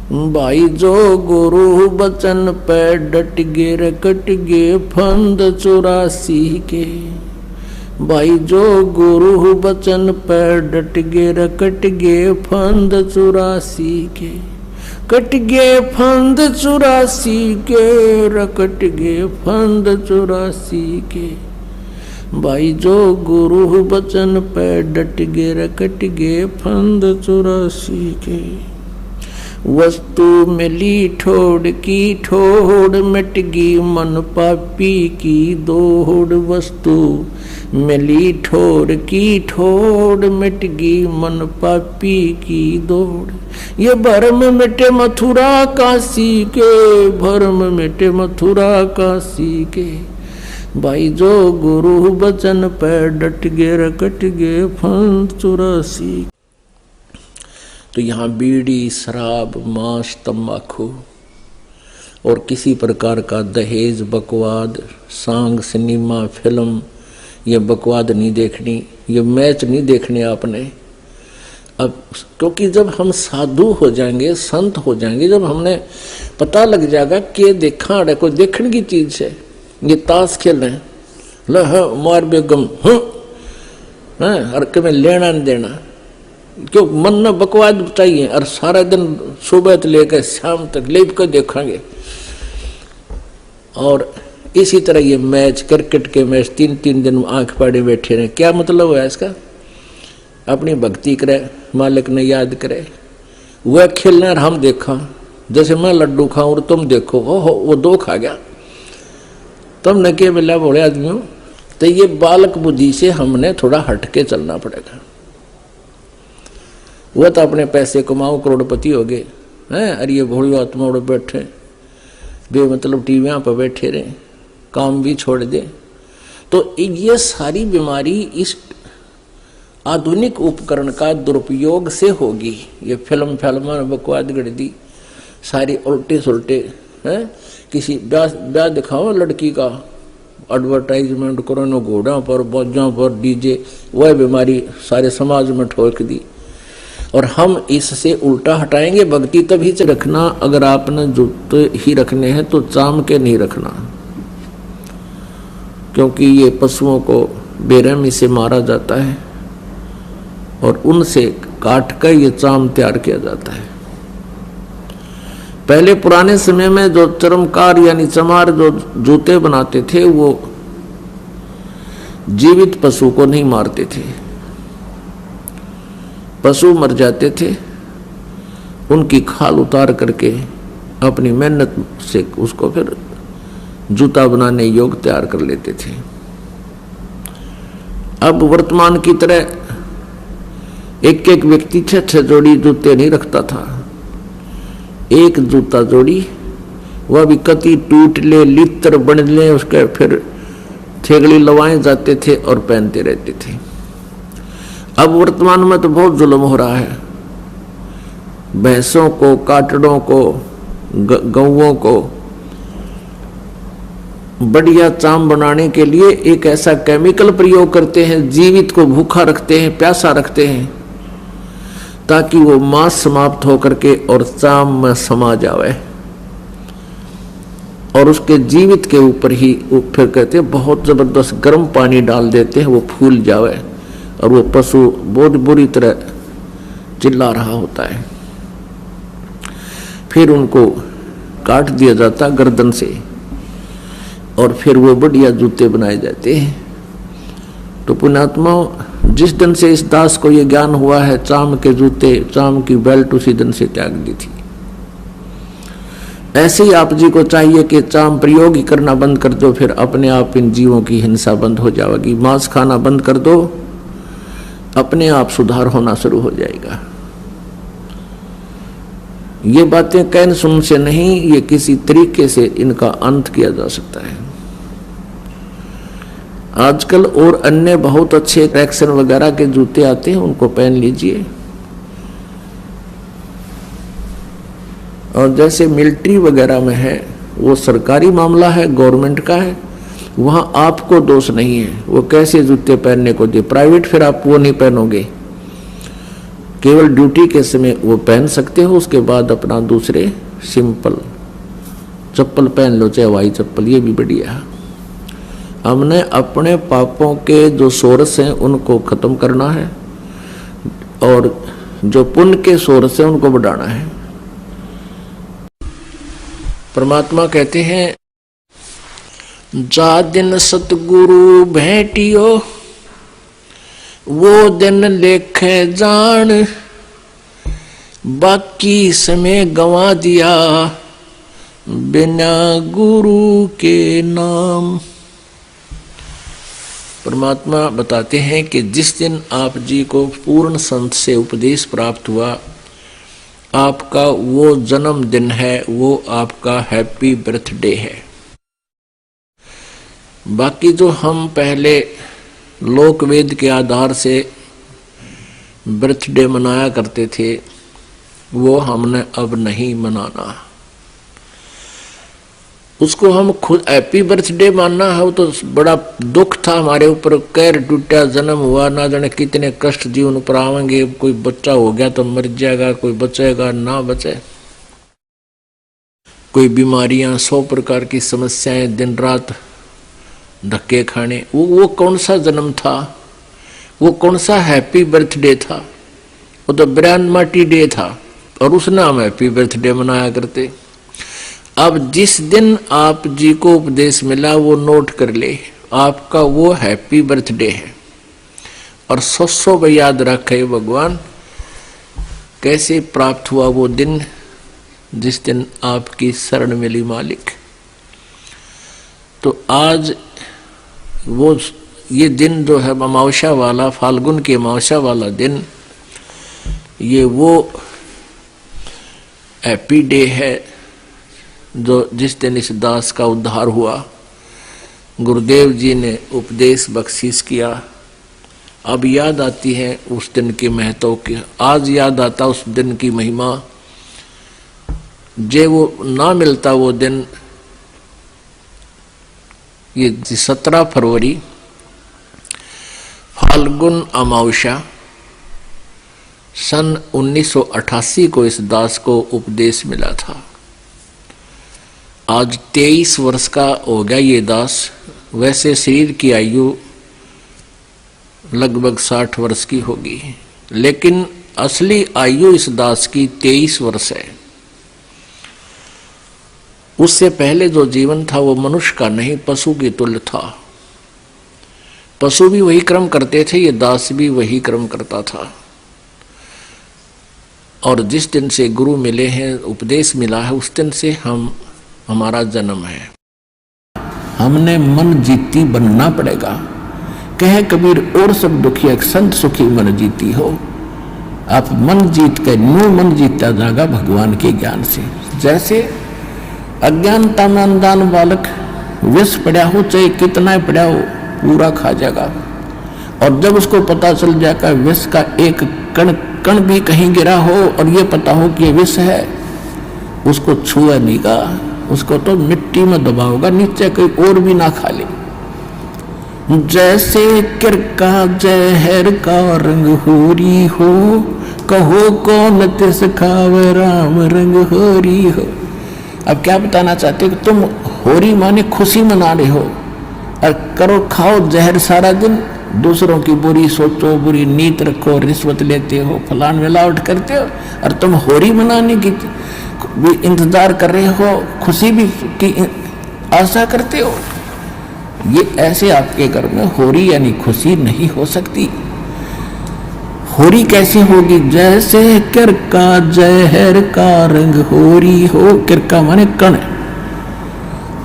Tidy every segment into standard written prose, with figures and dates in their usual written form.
भाई जो गुरु बचन पे डट गे रकट गे फंद 84 के। भाई जो गुरु बचन पे डट गे रकट गे फंद 84 के। कट गे फंद 84 के रकट गे फंद 84 के। भाई जो गुरु बचन पे डट गे रकट गे फंद 84 के। वस्तु मिली ठोड़ की ठोड़ मिट गई मन पापी की दौड़। वस्तु मिली ठोड़ की ठोड़ मिट गई मन पापी की दौड़। ये भरम मिटे मथुरा काशी के। भरम मिटे मथुरा काशी के। भाई जो गुरु बचन पे डट गे रकट गे फंद 84। तो यहाँ बीड़ी शराब मांस तंबाकू और किसी प्रकार का दहेज बकवाद सांग सिनेमा फिल्म ये बकवाद नहीं देखनी, ये मैच नहीं देखने आपने। अब क्योंकि जब हम साधु हो जाएंगे संत हो जाएंगे, जब हमने पता लग जाएगा कि देखा है कोई देखने की चीज है, ये ताश खेल रहे हैं ल मार बेगम हर में लेना नहीं देना क्यों मन में बकवाद चाहिए और सारा दिन सुबह से लेकर शाम तक लेप कर देखेंगे। और इसी तरह ये मैच क्रिकेट के मैच 3-3 दिन आंख पाड़े बैठे रहे, क्या मतलब है इसका? अपनी भक्ति करे, मालिक ने याद करे, वह खेलना और हम देखा। जैसे मैं लड्डू खाऊं और तुम देखो, ओहो वो 2 खा गया, तुमने क्या मिला बोले आदमियों। तो ये बालक बुद्धि से हमने थोड़ा हटके चलना पड़ेगा। वह तो अपने पैसे कमाओ करोड़पति हो गए हैं, अरे ये भोली आत्मा उड़ बैठे बेमतलब टीवियां पर बैठे रहे, काम भी छोड़ दे। तो ये सारी बीमारी इस आधुनिक उपकरण का दुरुपयोग से होगी। ये फिल्म बकवाद गढ़ दी सारी उल्टे सुलटे हैं। किसी ब्याह दिखाओ लड़की का एडवर्टाइजमेंट करो न घोड़ा पर बोझों पर डीजे, वह बीमारी सारे समाज में ठोक दी। और हम इससे उल्टा हटाएंगे। भक्ति तभी से रखना अगर आपने जूते ही रखने हैं तो चाम के नहीं रखना, क्योंकि ये पशुओं को बेरहमी से मारा जाता है और उनसे काट कर ये चाम तैयार किया जाता है। पहले पुराने समय में जो चर्मकार यानी चमार जो जूते बनाते थे वो जीवित पशु को नहीं मारते थे। पशु मर जाते थे, उनकी खाल उतार करके अपनी मेहनत से उसको फिर जूता बनाने योग्य तैयार कर लेते थे। अब वर्तमान की तरह एक एक व्यक्ति 6-6 जोड़ी जूते नहीं रखता था। एक जूता जोड़ी, वह भी कति टूट ले लित्र बन ले, उसके फिर थेगड़ी लवाए जाते थे और पहनते रहते थे। अब वर्तमान में तो बहुत जुल्म हो रहा है। भैंसों को, काटड़ों को, गौओं को बढ़िया चाम बनाने के लिए एक ऐसा केमिकल प्रयोग करते हैं, जीवित को भूखा रखते हैं, प्यासा रखते हैं, ताकि वो मांस समाप्त होकर के और चाम में समा जावे। और उसके जीवित के ऊपर ही वो फिर कहते हैं बहुत जबरदस्त गर्म पानी डाल देते हैं, वो फूल जावे और वो पशु बहुत बुरी तरह चिल्ला रहा होता है। फिर उनको काट दिया जाता गर्दन से और फिर वो बढ़िया जूते बनाए जाते हैं। तो पुण्यात्माओं, जिस दिन से इस दास को ये ज्ञान हुआ है चाम के जूते, चाम की बेल्ट उसी दिन से त्याग दी थी। ऐसे ही आप जी को चाहिए कि चाम प्रयोग ही करना बंद कर दो, फिर अपने आप इन जीवों की हिंसा बंद हो जाएगी। मांस खाना बंद कर दो, अपने आप सुधार होना शुरू हो जाएगा। ये बातें कहन सुन से नहीं, ये किसी तरीके से इनका अंत किया जा सकता है। आजकल और अन्य बहुत अच्छे ट्रैक्शन वगैरह के जूते आते हैं, उनको पहन लीजिए। और जैसे मिलिट्री वगैरह में है, वो सरकारी मामला है, गवर्नमेंट का है, वहां आपको दोष नहीं है। वो कैसे जूते पहनने को दे, प्राइवेट फिर आप वो नहीं पहनोगे केवल ड्यूटी के समय वो पहन सकते हो, उसके बाद अपना दूसरे सिंपल चप्पल पहन लो, चाहे हवाई चप्पल, ये भी बढ़िया है। हमने अपने पापों के जो सोर्स हैं उनको खत्म करना है और जो पुण्य के सोर्स हैं उनको बढ़ाना है। परमात्मा कहते हैं, जा दिन सतगुरु भेटियो वो दिन लेखे जान, बाकी समय गंवा दिया बिना गुरु के नाम। परमात्मा बताते हैं कि जिस दिन आप जी को पूर्ण संत से उपदेश प्राप्त हुआ, आपका वो जन्मदिन है, वो आपका हैप्पी बर्थडे है। बाकी जो हम पहले लोक वेद के आधार से बर्थडे मनाया करते थे, वो हमने अब नहीं मनाना। उसको हम खुद हैप्पी बर्थडे मानना है, वो तो बड़ा दुख था हमारे ऊपर, कैर टूटा, जन्म हुआ, ना जाने कितने कष्ट जीवन पर आवेंगे, कोई बच्चा हो गया तो मर जाएगा, कोई बचेगा ना बचे, कोई बीमारियां, 100 प्रकार की समस्याएं, दिन रात धक्के खाने। वो कौन सा जन्म था, वो कौन सा हैप्पी बर्थडे था? वो तो ब्रांड मार्टी डे था और उस नाम हैप्पी बर्थडे मनाया करते। अब जिस दिन आप जी को उपदेश मिला वो नोट कर ले, आपका वो हैप्पी बर्थडे है। और 100 याद रखे भगवान कैसे प्राप्त हुआ वो दिन, जिस दिन आपकी शरण मिली मालिक। तो आज वो ये दिन जो है अमावस्या वाला, फाल्गुन की अमावस्या वाला दिन, ये वो हैप्पी डे है जो जिस दिन इस दास का उद्धार हुआ। गुरुदेव जी ने उपदेश बख्शीश किया। अब याद आती है उस दिन के महत्व की, आज याद आता उस दिन की महिमा। जे वो ना मिलता वो दिन, ये 17 फरवरी फाल्गुन अमावस्या सन 1988 को इस दास को उपदेश मिला था। आज 23 वर्ष का हो गया ये दास। वैसे शरीर की आयु लगभग 60 वर्ष की होगी, लेकिन असली आयु इस दास की 23 वर्ष है। उससे पहले जो जीवन था वो मनुष्य का नहीं, पशु की तुल्य था। पशु भी वही कर्म करते थे, ये दास भी वही कर्म करता था। और जिस दिन से गुरु मिले हैं, उपदेश मिला है, उस दिन से हमारा जन्म है। हमने मन जीती बनना पड़ेगा। कहे कबीर और सब दुखी एक संत सुखी मन जीती हो। आप मन जीत के नो मन जीता जाएगा भगवान के ज्ञान से। जैसे अज्ञानता में अनजान बालक विष पड़ा हो, चाहे कितना ही पड़ा हो, पूरा खा जाएगा। और जब उसको पता चल जाएगा विष का एक कण कण भी कहीं गिरा हो और ये पता हो कि ये विष है, उसको छुआ नहीं का, उसको तो मिट्टी में दबाओगा, नीचे कोई और भी ना खा ले। जैसे किरका जहर का रंग होरी हो, कहो कौन तिस खावे राम रंग होरी हो। अब क्या बताना चाहते हो कि तुम होरी माने खुशी मना रहे हो और करो खाओ जहर सारा दिन, दूसरों की बुरी सोचो, बुरी नीत रखो, रिश्वत लेते हो, फलान मिलावट करते हो, और तुम होरी मनाने की भी इंतजार कर रहे हो, खुशी भी की आशा करते हो। ये ऐसे आपके घर में होरी यानी खुशी नहीं हो सकती। होरी कैसी होगी? जैसे किरका जहर का रंग होरी हो, किरका माने कण,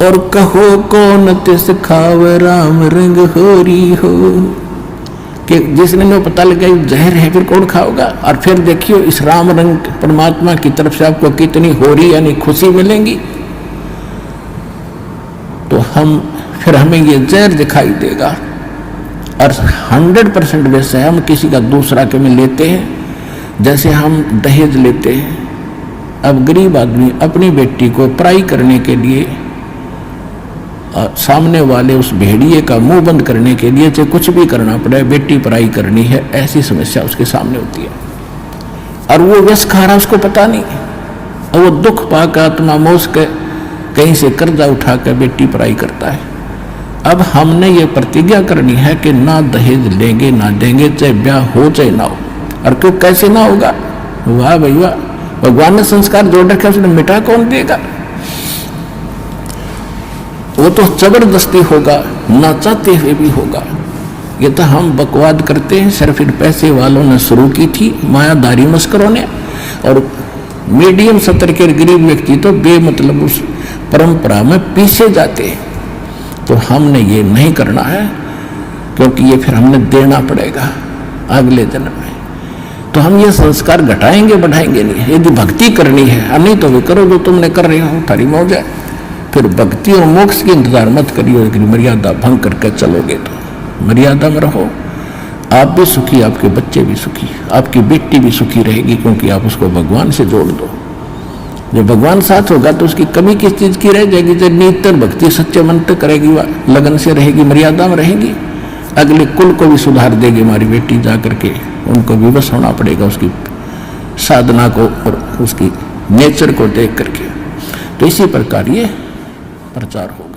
और कहो कौन तिस खाव राम रंग होरी हो, कि जिसने में पता लगा जहर है फिर कौन खाओगा। और फिर देखियो इस राम रंग परमात्मा की तरफ से आपको कितनी होरी यानी खुशी मिलेंगी। तो फिर हमें ये जहर दिखाई देगा। और 100% वैसे हम किसी का दूसरा के में लेते हैं, जैसे हम दहेज लेते हैं। अब गरीब आदमी अपनी बेटी को पराई करने के लिए, सामने वाले उस भेड़िए का मुंह बंद करने के लिए चाहे कुछ भी करना पड़े, बेटी पराई करनी है, ऐसी समस्या उसके सामने होती है। और वो व्यस खा रहा उसको पता नहीं, और वो दुख पाकर आत्मा मोस के कहीं से कर्जा उठा कर बेटी पढ़ाई करता है। अब हमने ये प्रतिज्ञा करनी है कि ना दहेज लेंगे ना देंगे, चाहे ब्याह हो चाहे ना हो। और क्यों कैसे ना होगा? वाह भाई वाह, भगवान ने संस्कार जोड़ रखे, उसने मिटा कौन देगा? वो तो जबरदस्ती होगा, ना चाहते हुए भी होगा। ये तो हम बकवाद करते हैं, सिर्फ इन पैसे वालों ने शुरू की थी, मायादारी मस्करों ने, और मीडियम स्तर के गरीब व्यक्ति तो बेमतलब उस परंपरा में पीछे जाते हैं। तो हमने ये नहीं करना है, क्योंकि ये फिर हमने देना पड़ेगा अगले जन्म में। तो हम ये संस्कार घटाएंगे बढ़ाएंगे नहीं। यदि भक्ति करनी है, नहीं तो वे करो जो तुमने कर रहे हो, थारी मौज है। फिर भक्ति और मोक्ष की इंतजार मत करिए, लेकिन मर्यादा भंग करके चलोगे तो मर्यादा में रहो, आप भी सुखी, आपके बच्चे भी सुखी, आपकी बेटी भी सुखी रहेगी, क्योंकि आप उसको भगवान से जोड़ दो। जब भगवान साथ होगा तो उसकी कमी किस चीज की रह जाएगी? जब निरंतर भक्ति सच्चे मन तक करेगी, वह लगन से रहेगी, मर्यादा में रहेगी, अगले कुल को भी सुधार देगी हमारी बेटी जा करके। उनको विवश होना पड़ेगा उसकी साधना को और उसकी नेचर को देख करके। तो इसी प्रकार ये प्रचार होगा।